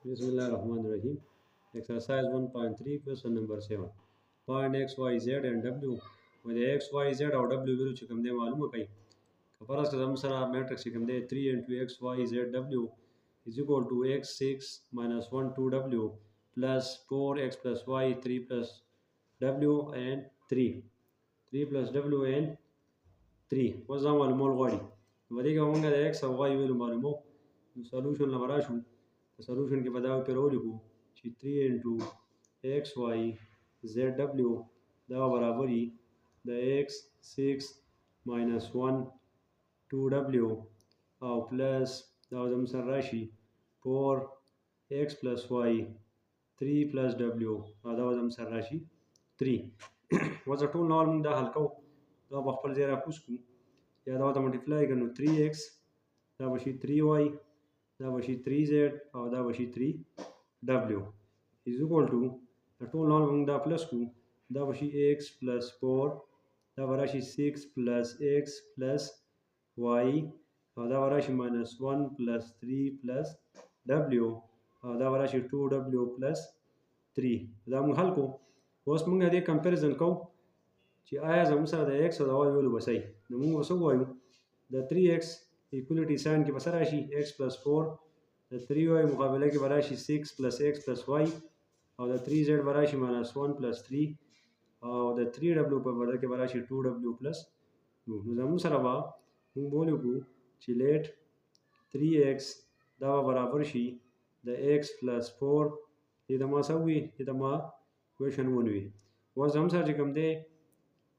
Bismillah Rahman Rahim. Exercise 1.3, question number 7. Find x, y, z and w. With the x, y, z or w will chikam de malum kai. Kaparas ka samsara matrix chikam de 3 into x, y, z, w is equal to x 6 minus 1 2 w plus 4x plus y 3 plus w and 3. 3 plus w and 3. What's the malum غادي. وديك مونغا de x or y will malumo. Solution la marashu. The solution के बदाव पे रो लिखो कि 3 into x y z w दावा बराबरी the x 6 minus 1 2 w और plus दावा जमसर राशि 4 x plus y 3 plus w और दावा जमसर राशि 3 वज़ टूल नॉर्मल दा हल्का दावा बखपर ज़रा कुछ या दावा मल्टीप्लाई करनो 3x दावा बशी 3y that was 3z or that was 3w is equal to the total long the plus 2 that was x plus 4 that was 6 plus x plus y or that was minus 1 plus 3 plus w or that was 2w plus 3 ده mun halko wasu mun ga dai comparison kau ci aya za musa da x da y wani basai da mun wasu wayo da 3x equality sign ki basara shi x plus 4 the 3y مقابله کې براشي 6 plus x plus y او د 3z براشي minus 1 plus 3 او د 3w په بدل کې براشي 2w plus 2 نو زموږ سره به موږ بولیو چې لیټ 3x دا به برابر شي د x plus 4 دې د ما سوي دې د ما کویشن ونوي اوس زموږ سره چې کوم دی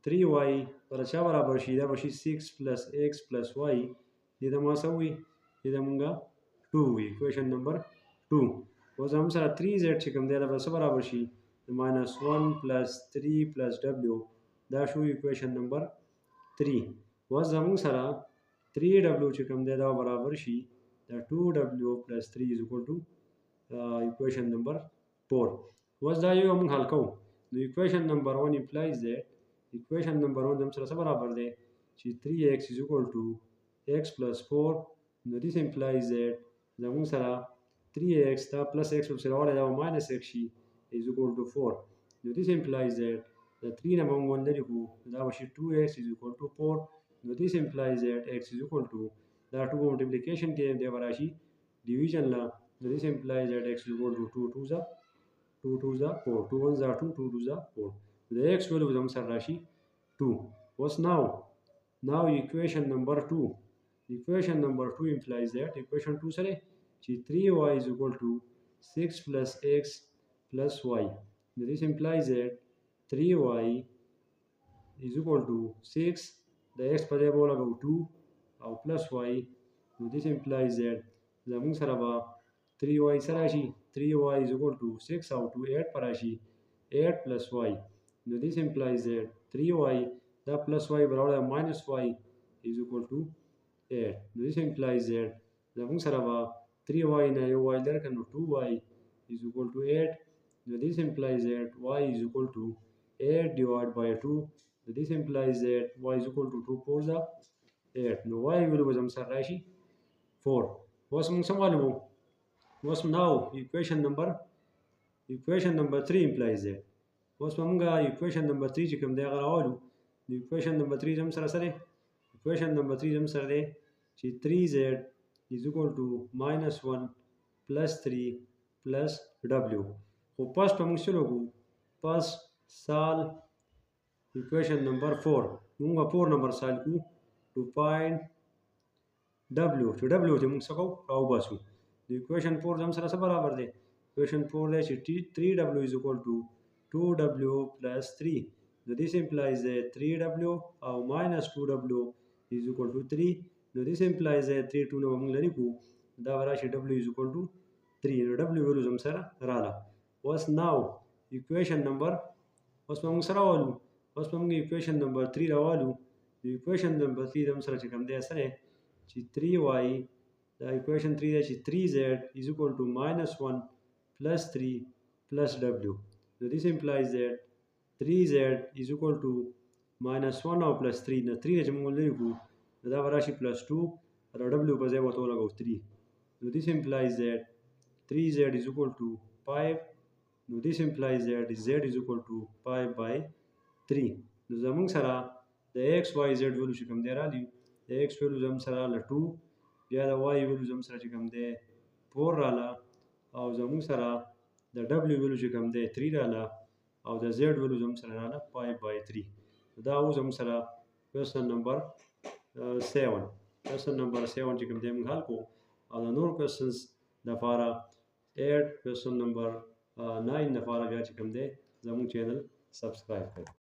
3y پر چا برابر شي دا به شي 6 plus x plus y دې د ما سوي دې د مونږه 2 equation number 2 اوس هم سره 3z چې کوم دی دا به څه برابر شي minus 1 plus 3 plus w دا شو equation number 3 اوس زموږ سره 3w چې کوم دی دا برابر شي دا 2w plus 3 is equal to equation number 4 اوس دا یو موږ حل کوو نو equation number 1 implies that equation number 1 زموږ سره څه برابر دی چې 3x is equal to x plus 4 no this implies that زموږ سره 3x دا plus x په سره وړه دا minus x شي is equal to 4 no this implies that the 3 نه موږ لري کو دا به 2x is equal to 4 no this implies that x is equal to دا 2 multiplication کې دی وراشي division لا no this implies that x is equal to 2 2 za 4 2 1 za 2 2 2 za 4 the x value زموږ سره راشي 2 what's now equation number 2 equation number 2 implies that equation 2 سره چې 3y is equal to 6 plus x plus y. Now this implies that 3y is equal to 6 the x په ځای به ولګو 2 او plus y. Now this implies that زموږ سره به 3y سره راشي 3y is equal to 6 او 2 8 پر راشي 8 plus y. Now this implies that 3y دا plus y برابر minus y is equal to 8. Now this implies that زموږ سره به 3y نه یو y لري کنه 2y is equal to 8. Now this implies that y is equal to 8 divided by 2. Now this implies that y is equal to 2 4 the 8. Now y will be زموږ سره راشي 4. اوس موږ څه معلومو اوس now equation number 3 implies that اوس موږ equation number 3 چې کوم دی هغه راوړو equation number 3 زموږ سره سره equation number 3 زموږ سره دی چې 3z is equal to minus 1 plus 3 plus w. خو first موږ څه لګو first solve equation number 4 موږ 4 number solve کو to find w چې w ته موږ څه کوو راو باسو د equation 4 زموږ سره څه برابر دی equation 4 دی چې 3w is equal to 2w plus 3. Now this implies that 3w or minus 2w is equal to 3. Now this implies that 3 2 نو موږ لري کو دا وراشي w is equal to 3 نو w ویلو زم سره رااله اوس now equation number اوس موږ سره والو اوس موږ equation number 3 راوالو equation number 3 زم سره چې کوم دی سره چې 3y دا equation 3 دی چې 3z is equal to minus 1 plus 3 plus w. Now this implies that 3z is equal to minus 1 or plus 3 نه 3 چې موږ لري کو دا وراشي plus 2 or w په ځای ورته لګو 3. So this implies that 3z is equal to 5. Now this implies that z is equal to 5 by 3. نو زمونږ سره د x y z value چې کوم دی رالی د x value زموږ سره راله 2 بیا د y value زموږ سره چې کوم دی 4 راله او زموږ سره د w value چې کوم دی 3 راله او د z value زموږ سره راله 5 by 3. دا اوس زموږ سره question number 7 question number 7 چې کوم دی موږ حل کو او د نور questions لپاره 8 question number 9 لپاره بیا چې کوم دی زموږ چینل سبسکرایب کړئ.